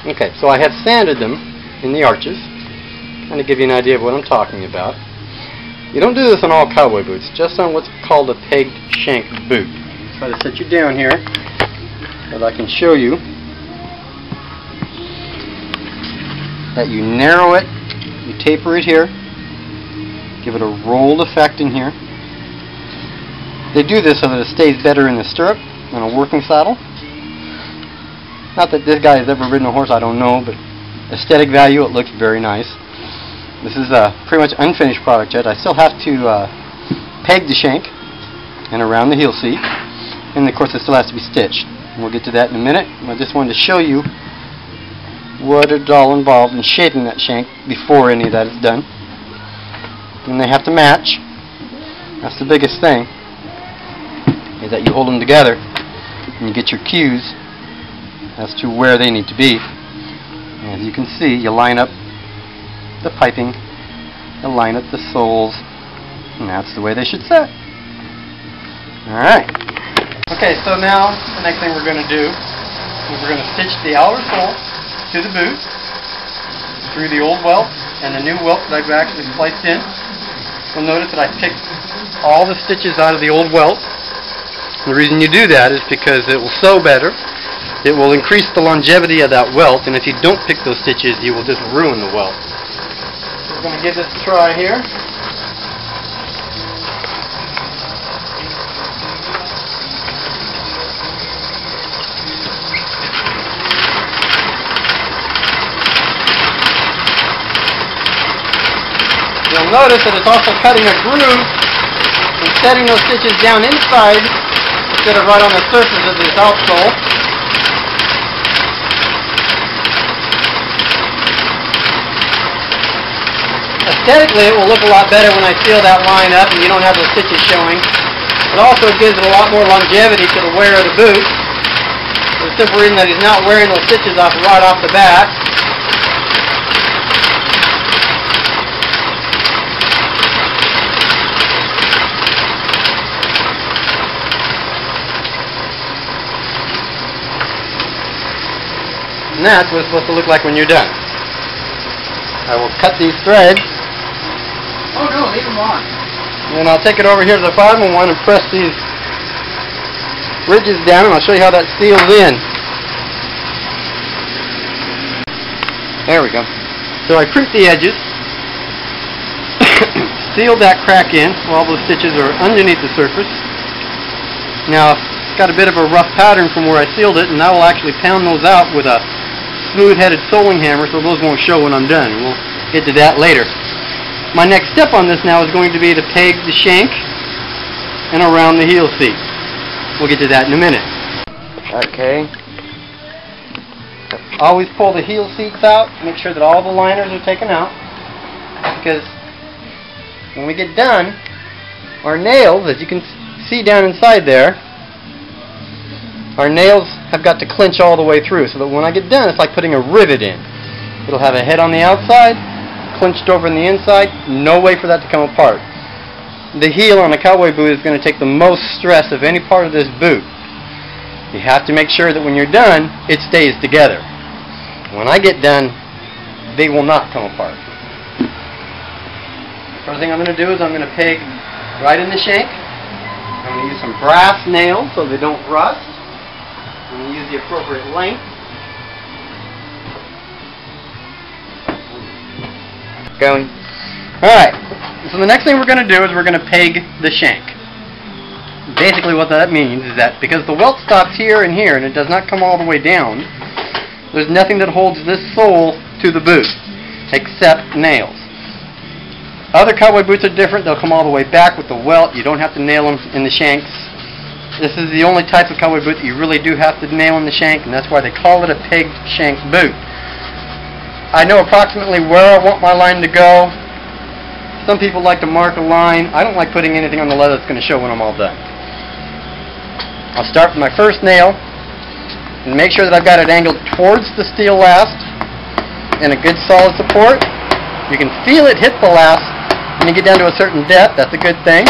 Okay, so I have sanded them in the arches, kind of give you an idea of what I'm talking about. You don't do this on all cowboy boots, just on what's called a pegged shank boot. Try to set you down here so that I can show you that you narrow it, you taper it here, give it a rolled effect in here. They do this so that it stays better in the stirrup than a working saddle. Not that this guy has ever ridden a horse, I don't know, but aesthetic value, it looks very nice. This is a pretty much unfinished product yet. I still have to peg the shank and around the heel seat, and of course it still has to be stitched. And we'll get to that in a minute. I just wanted to show you what it's all involved in shaping that shank before any of that is done. And they have to match. That's the biggest thing, is that you hold them together and you get your cues as to where they need to be. And as you can see, you line up the piping, you line up the soles, and that's the way they should sit. Alright. Okay, so now the next thing we're going to do is we're going to stitch the outer sole to the boot through the old welt and the new welt that I've actually spliced in. You'll notice that I picked all the stitches out of the old welt. The reason you do that is because it will sew better. It will increase the longevity of that welt, and if you don't pick those stitches, you will just ruin the welt. So we're going to give this a try here. You'll notice that it's also cutting a groove and setting those stitches down inside instead of right on the surface of this outsole. Aesthetically, it will look a lot better when I seal that line up and you don't have those stitches showing. It also gives it a lot more longevity to the wear of the boot, for the simple reason that he's not wearing those stitches off right off the bat. And that's what it's supposed to look like when you're done. I will cut these threads. Oh no, leave them on. And I'll take it over here to the 5-1 and press these ridges down, and I'll show you how that seals in. There we go. So I crimped the edges, sealed that crack in, so all those stitches are underneath the surface. Now, it's got a bit of a rough pattern from where I sealed it, and I will actually pound those out with a smooth-headed soling hammer, so those won't show when I'm done. We'll get to that later. My next step on this now is going to be to peg the shank and around the heel seat. We'll get to that in a minute. Okay. Always pull the heel seats out. Make sure that all the liners are taken out, because when we get done, our nails, as you can see down inside there, our nails have got to clinch all the way through, so that when I get done, it's like putting a rivet in. It'll have a head on the outside, clinched over on the inside, no way for that to come apart. The heel on a cowboy boot is going to take the most stress of any part of this boot. You have to make sure that when you're done, it stays together. When I get done, they will not come apart. First thing I'm going to do is I'm going to peg right in the shank. I'm going to use some brass nails so they don't rust. I'm going to use the appropriate length. Going. Alright, so the next thing we're going to do is we're going to peg the shank. Basically what that means is that because the welt stops here and here and it does not come all the way down, there's nothing that holds this sole to the boot except nails. Other cowboy boots are different. They'll come all the way back with the welt. You don't have to nail them in the shanks. This is the only type of cowboy boot that you really do have to nail in the shank, and that's why they call it a pegged shank boot. I know approximately where I want my line to go. Some people like to mark a line. I don't like putting anything on the leather that's going to show when I'm all done. I'll start with my first nail and make sure that I've got it angled towards the steel last and a good solid support. You can feel it hit the last when you get down to a certain depth. That's a good thing.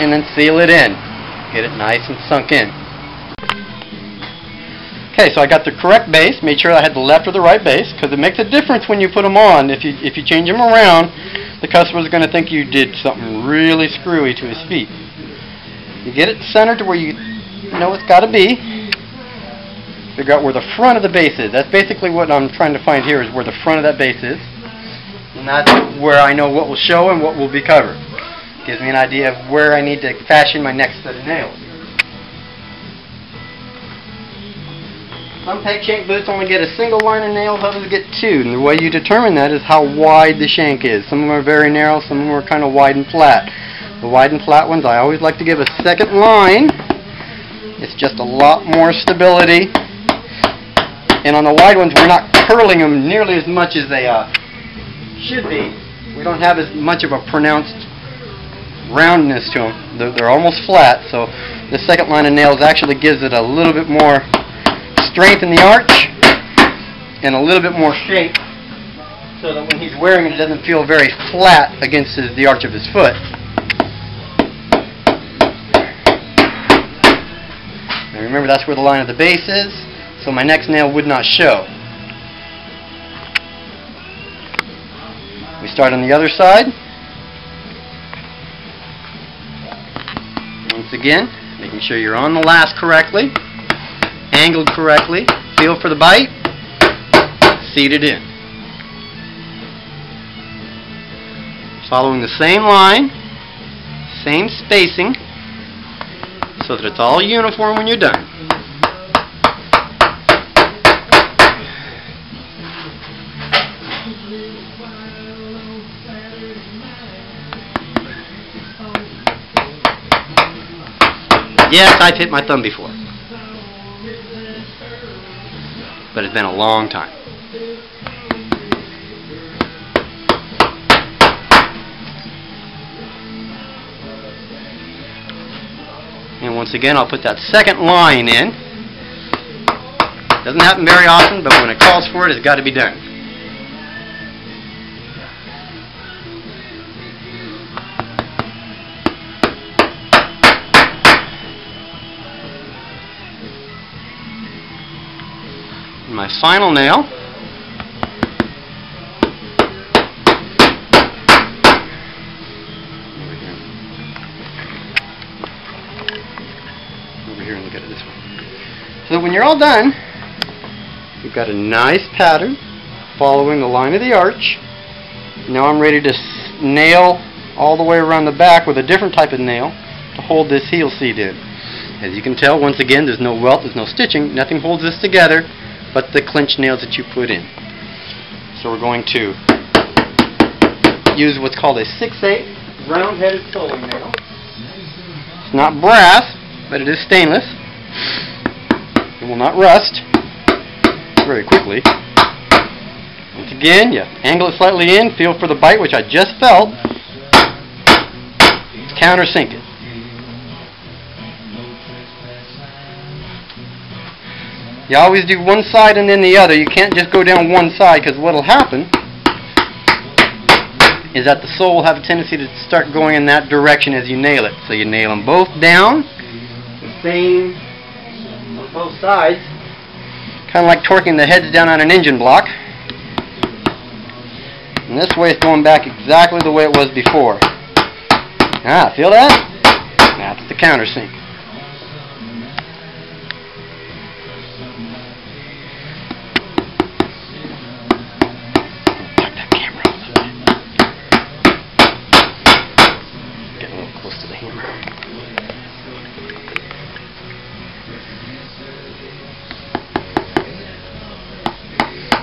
And then seal it in. Get it nice and sunk in. Okay, so I got the correct base, made sure I had the left or the right base, because it makes a difference when you put them on. If you change them around, the customer's going to think you did something really screwy to his feet. You get it centered to where you know it's got to be. Figure out where the front of the base is. That's basically what I'm trying to find here, is where the front of that base is. And that's where I know what will show and what will be covered. Gives me an idea of where I need to fashion my next set of nails. Some peg shank boots only get a single line of nails, others get two. And the way you determine that is how wide the shank is. Some of them are very narrow, some of them are kind of wide and flat. The wide and flat ones, I always like to give a second line. It's just a lot more stability. And on the wide ones, we're not curling them nearly as much as they should be. We don't have as much of a pronounced roundness to them. They're almost flat, so the second line of nails actually gives it a little bit more strength in the arch and a little bit more shape, so that when he's wearing it, it doesn't feel very flat against the arch of his foot. Now remember, that's where the line of the base is, so my next nail would not show. We start on the other side. Once again, making sure you're on the last correctly, angled correctly, feel for the bite, seat it in. Following the same line, same spacing, so that it's all uniform when you're done. Yes, I've hit my thumb before, but it's been a long time. And once again, I'll put that second line in. Doesn't happen very often, but when it calls for it, it's got to be done. My final nail, over here and look at it this way. So when you're all done, you've got a nice pattern following the line of the arch. Now I'm ready to nail all the way around the back with a different type of nail to hold this heel seat in. As you can tell, once again, there's no welt, there's no stitching, nothing holds this together but the clinch nails that you put in. So we're going to use what's called a 6/8 round-headed sewing nail. It's not brass, but it is stainless. It will not rust very quickly. Once again, you angle it slightly in, feel for the bite, which I just felt. Countersink it. You always do one side and then the other. You can't just go down one side, because what will happen is that the sole will have a tendency to start going in that direction as you nail it. So you nail them both down, the same on both sides, kind of like torquing the heads down on an engine block. And this way it's going back exactly the way it was before. Ah, feel that? That's the countersink.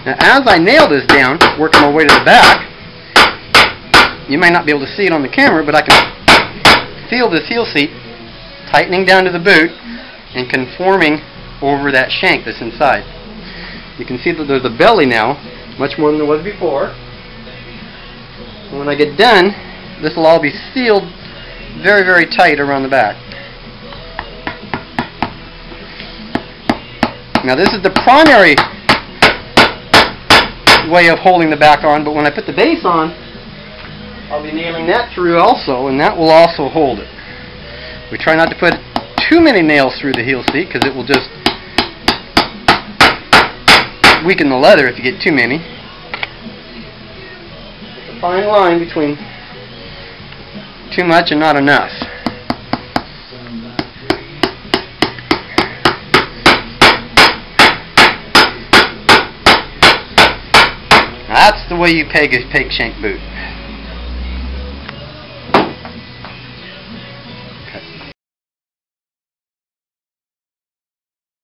Now, as I nail this down, working my way to the back, you may not be able to see it on the camera, but I can feel this heel seat tightening down to the boot and conforming over that shank that's inside. You can see that there's a belly now, much more than there was before. And when I get done, this will all be sealed very, very tight around the back. Now, this is the primary way of holding the back on, but when I put the base on, I'll be nailing that through also, and that will also hold it. We try not to put too many nails through the heel seat, because it will just weaken the leather if you get too many. It's a fine line between too much and not enough. That's the way you peg a peg shank boot.